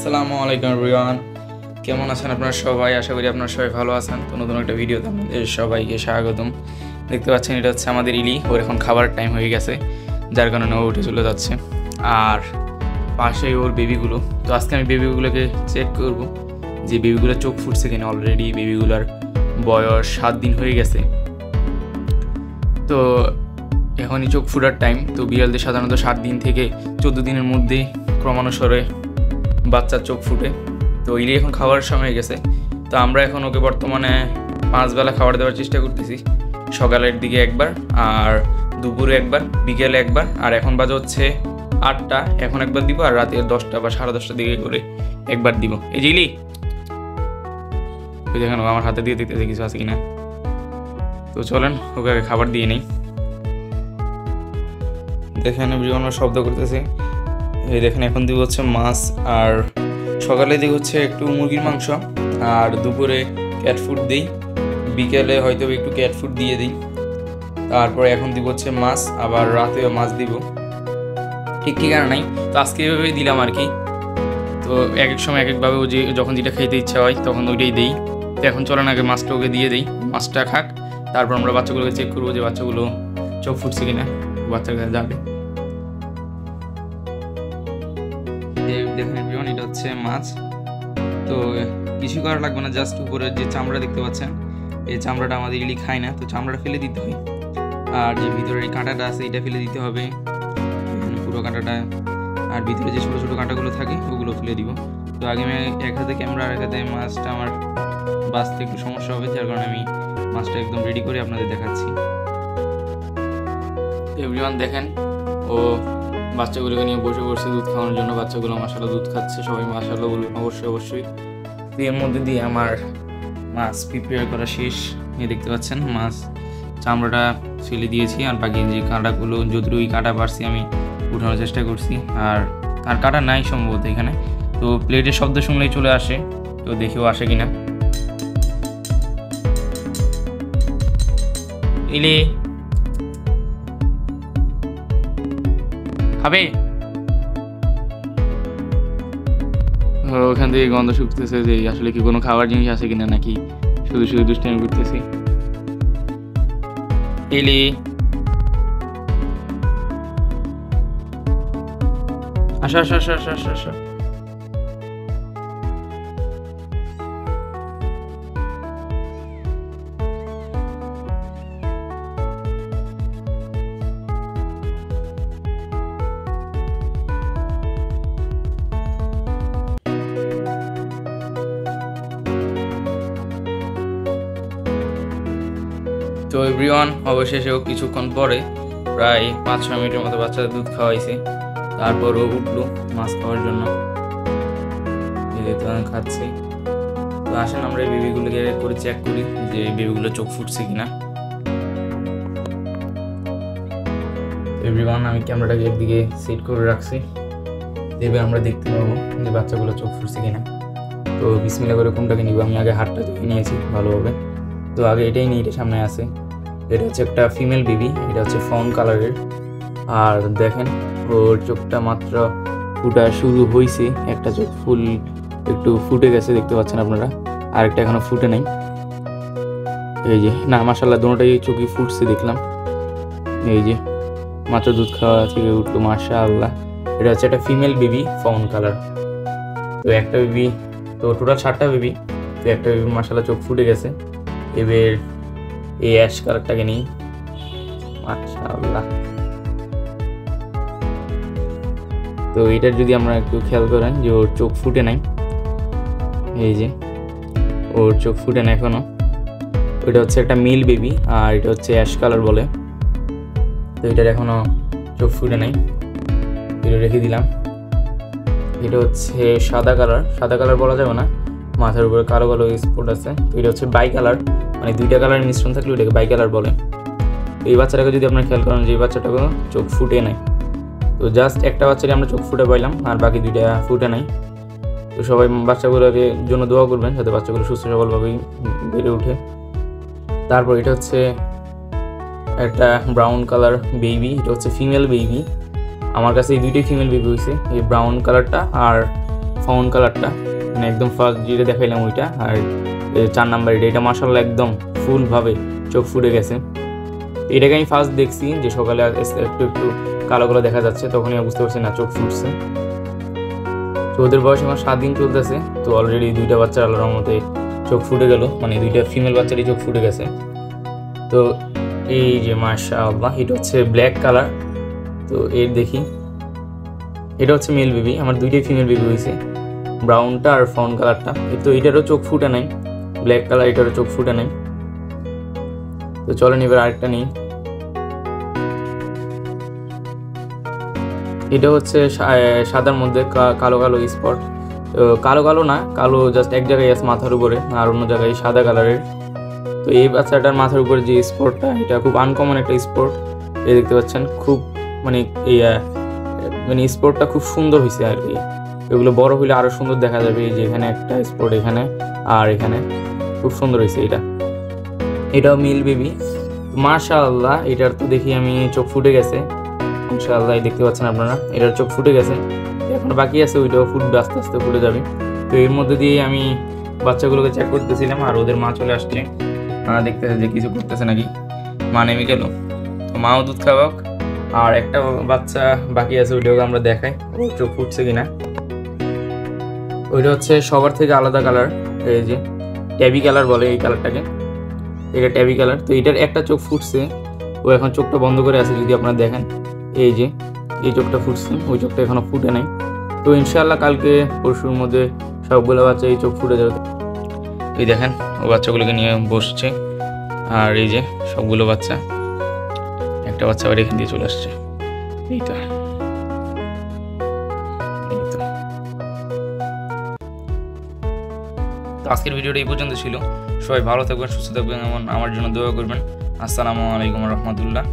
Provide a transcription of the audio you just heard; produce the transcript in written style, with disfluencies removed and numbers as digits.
আসসালামু আলাইকুম এভরিওয়ান, কেমন আছেন আপনারা সবাই? আশা করি আপনারা সবাই ভালো আছেন। তো নতুন একটা ভিডিওতে আপনাদের সবাইকে স্বাগতম। দেখতে পাচ্ছেন এটা হচ্ছে আমাদের ইলি। ওর এখন খাবার টাইম হয়ে গেছে, যার কারণে ও উঠে চলে যাচ্ছে। আর পাশেই ওর বেবিগুলো। তো আজকে আমি বেবিগুলোকে চেক করব যে বেবিগুলোর চোখ ফুটছে কিনা। অলরেডি বেবিগুলোর বয়স 7 দিন হয়ে গেছে। তো এখনই চোখ ফুটার টাইম। তো বিড়ালদের সাধারণত 7 দিন থেকে 14 দিনের মধ্যে ক্রমানুসারে বাচ্চার চোখ ফুটে। তো ইলি এখন খাওয়ার সময় গেছে। তো আমরা এখন ওকে বর্তমানে 5 বেলা খাবার দেওয়ার চেষ্টা করতেছি। সকালের দিকে একবার, আর দুপুরে একবার, বিকেলে একবার, আর এখন বাজে হচ্ছে 8টা। এখন একবার দিব, আর রাতে 10টা বা 10:30টার দিকে করে একবার দিব। এই যে ইলি, দেখেন আমার হাতে দিয়ে দেখতে কিছু আছে কিনা। তো চলেন ওকে আগে খাবার দিয়ে নেই। দেখেন বিভিন্ন শব্দ করতেছে। এই দেখেন এখন দিব হচ্ছে মাছ, আর সকালে দিক হচ্ছে একটু মুরগির মাংস, আর দুপুরে ক্যাট ফুড দিই, বিকেলে হয়তো একটু ক্যাট ফুড দিয়ে দিই। তারপরে এখন দিব হচ্ছে মাছ, আবার রাতেও মাছ দিব। ঠিক ঠিকানা নাই, তো আজকে এভাবেই দিলাম আর কি। তো এক এক সময় এক একভাবে ও যে যখন যেটা খেতে ইচ্ছা হয় তখন ওইটাই দিই। তো এখন চলেন আগে মাছটা ওকে দিয়ে দিই, মাছটা খাক। তারপর আমরা বাচ্চাগুলোকে চেক করবো যে বাচ্চাগুলো চোখ ফুটছে কিনা, বাচ্চার কাছে যাবে। দেখেন এভরিওয়ান, এটা হচ্ছে মাছ। তো কিছু করা লাগবে না, জাস্ট উপরের যে চামড়া দেখতে পাচ্ছেন, এই চামড়াটা আমাদের ইলি খায় না, তো চামড়াটা ফেলে দিতে হয়। আর যে ভিতরের এই কাঁটাটা আছে এটা ফেলে দিতে হবে, পুরো কাঁটাটা। আর ভিতরে যে ছোটো ছোটো কাঁটাগুলো থাকে ওগুলো ফেলে দিব। তো আগে আমি এক হাতে ক্যামেরা, আর এক হাতে মাছটা আমার বাঁচতে একটু সমস্যা হবে, যার কারণে আমি মাছটা একদম রেডি করে আপনাদের দেখাচ্ছি। এভরিওয়ান দেখেন, ও বাচ্চাগুলোকে নিয়ে বসে বসে দুধ খাওয়ানোর জন্য। বাচ্চাগুলো মাশাআল্লাহ দুধ খাচ্ছে, সবাই মাশাআল্লাহ বলুন অবশ্যই। এর মধ্যে দিয়ে আমার মাছ প্রিপেয়ার করা শেষ। এই দেখতে পাচ্ছেন মাছ চামড়াটা ফেলে দিয়েছি, আর বাকি যে কাঁটাগুলো যতটুকু কাঁটা পারছি আমি উঠানোর চেষ্টা করছি। আর কাঁটা নাই সম্ভবত এখানে। তো প্লেটের শব্দ শুনলেই চলে আসে, তো দেখেও আসে কিনা। ইলি খাবে? ওখান থেকে গন্ধ শুকতেছে যে আসলে কি কোনো খাবার জিনিস আছে কিনা, নাকি শুধু শুধু দুষ্টামি করতেছি। ইলি আসো আসো আসো আসো আসো আসো। তো এভরিওয়ান, অবশেষেও কিছুক্ষণ পরে প্রায় 5-6 মিনিটের মতো বাচ্চাদের দুধ খাওয়াইছে। তারপর ও উঠলো মাছ খাওয়ার জন্য, খাচ্ছে। তো আসেন আমরা এই বেবিগুলোকে করে চেক করি যে বেবিগুলো চোখ ফুটছে কিনা। এভরিওয়ান, আমি ক্যামেরাটাকে একদিকে সেট করে রাখছি, এবার আমরা দেখতে পাবো যে বাচ্চাগুলো চোখ ফুটছে কিনা। তো বিসমিল্লাহ করে কোনটাকে নিব? আমি আগে হাতটা ধুয়ে নিয়েছি ভালোভাবে। তো আগে এটাই নিয়ে, এটা সামনে আছে। এটা হচ্ছে একটা ফিমেল বেবি, এটা হচ্ছে ফাউন কালারের। আর দেখেন ওর চোখটা মাত্র ফুটা শুরু হয়েছে, একটা চোখ ফুল একটু ফুটে গেছে দেখতে পাচ্ছেন আপনারা, আরেকটা এখনো ফুটে নাই। এই যে না, মাশাআল্লাহ দোনোটাই চোখই ফুটছে দেখলাম। এই যে মাত্র দুধ খাওয়া থেকে উঠলো, মাশাআল্লাহ। এটা হচ্ছে একটা ফিমেল বেবি ফাউন কালার। তো একটা বেবি, তো টোটাল 7টা বেবি। তো একটা বেবি মাশাআল্লাহ চোখ ফুটে গেছে। এবার এই অ্যাশ কালারটাকে নিই, মাশাআল্লাহ। তো এটার যদি আমরা একটু খেয়াল করেন যে ওর চোখ ফুটে নাই, এই যে ওর চোখ ফুটে না এখনো। ওইটা হচ্ছে একটা মেল বেবি, আর এটা হচ্ছে অ্যাশ কালার বলে। তো এটার এখনো চোখ ফুটে নাই, এটা রেখে দিলাম। এটা হচ্ছে সাদা কালার বলা যাবে না, মাথার উপরে কালো কালো স্পট আছে। তো এটা হচ্ছে বাই কালার, মানে 2টা কালার মিশ্রণ থাকলে ওইটাকে বাই কালার বলে। তো এই বাচ্চাটাকে যদি আপনারা খেয়াল করেন যে এই বাচ্চাটাকে চোখ ফুটে নাই। তো জাস্ট একটা বাচ্চাকে আমরা চোখ ফুটে পাইলাম, আর বাকি 2টা ফুটে নাই। তো সবাই বাচ্চাগুলোর জন্য দোয়া করবেন যাতে বাচ্চাগুলো সুস্থ সবলভাবেই বেড়ে ওঠে। তারপর এটা হচ্ছে একটা ব্রাউন কালার বেবি, এটা হচ্ছে ফিমেল বেবি। আমার কাছে এই 2টাই ফিমেল বেবি হয়েছে, এই ব্রাউন কালারটা আর ফাউন কালারটা, মানে একদম ফার্স্ট যেটা দেখাইলাম ওইটা, আর 4 নাম্বার এটা মাশাআল্লাহ একদম ফুলভাবে চোখ ফুটে গেছে। এটাকে আমি ফার্স্ট দেখছি যে সকালে একটু একটু কালো কালো দেখা যাচ্ছে, তখনই বুঝতে পারছি না চোখ ফুটছে। তো ওদের বয়স এখন 7 দিন চলতেছে, তো অলরেডি 2টা বাচ্চার আল্লাহর মধ্যে চোখ ফুটে গেল, মানে 2টা ফিমেল বাচ্চারই চোখ ফুটে গেছে। তো এই যে মাশাআল্লাহ এটা হচ্ছে ব্ল্যাক কালার। তো এর দেখি, এটা হচ্ছে মেল বেবি, আমার 2টাই ফিমেল বেবি হয়েছে, ব্রাউনটা আর ফাউন কালারটা। তো এটারও চোখ ফুটে নাই, ব্ল্যাক কালার এটারও চোখ ফুটে নাই। তো চলেন এবার আরেকটা নিই। এটা হচ্ছে সাদার মধ্যে কালো কালো স্পট, কালো কালো না, কালো জাস্ট এক জায়গায় আছে মাথার উপরে, আর অন্য জায়গায় সাদা কালারের। তো এই বাচ্চাটার মাথার উপরে যে স্পটটা, এটা খুব আনকমন একটা স্পট, এই দেখতে পাচ্ছেন, খুব মানে এই মানে স্পটটা খুব সুন্দর হয়েছে আর কি। এগুলো বড় হলে আরও সুন্দর দেখা যাবে। এই যে এখানে একটা স্পট, এখানে আর এখানে, খুব সুন্দর হয়েছে এটা। এটাও মিল বেবি, মাশাআল্লাহ। এটার তো দেখি আমি চোখ ফুটে গেছে, মাশাআল্লাহ দেখতে পাচ্ছেন আপনারা, এটার চোখ ফুটে গেছে, এখন বাকি আছে ওইটাও ফুটবে, আস্তে আস্তে ফুটে যাবে। তো এর মধ্যে দিয়ে আমি বাচ্চাগুলোকে চেক করতেছিলাম, আর ওদের মা চলে আসছে, দেখতেছে যে কিছু করতেছে নাকি, মা নেমে গেল। তো মাও দুধ খাওয়াক, আর একটা বাচ্চা বাকি আছে, ওইটাকে আমরা দেখাই ওর চোখ ফুটছে কিনা। ওইটা হচ্ছে সবার থেকে আলাদা কালার, এই যে ট্যাবি কালার বলে এই কালারটাকে, এটা ট্যাবি কালার। তো এটার একটা চোখ ফুটছে, ও এখন চোখটা বন্ধ করে আছে, যদি আপনারা দেখেন এই যে এই চোখটা ফুটছে, ওই চোখটা এখনো ফুটে নাই। তো ইনশাআল্লাহ কালকে পরশুর মধ্যে সবগুলো বাচ্চা এই চোখ ফুটে যাবে। এই দেখেন ও বাচ্চাগুলোকে নিয়ে বসছে, আর এই যে সবগুলো বাচ্চা, একটা বাচ্চা আবার এখান দিয়ে চলে আসছে। এইটা তো আজকের ভিডিওটা এই পর্যন্ত ছিল। সবাই ভালো থাকবেন, সুস্থ থাকবেন, এমন আমার জন্য দোয়া করবেন। আসসালামু আলাইকুম রহমতুল্লাহ।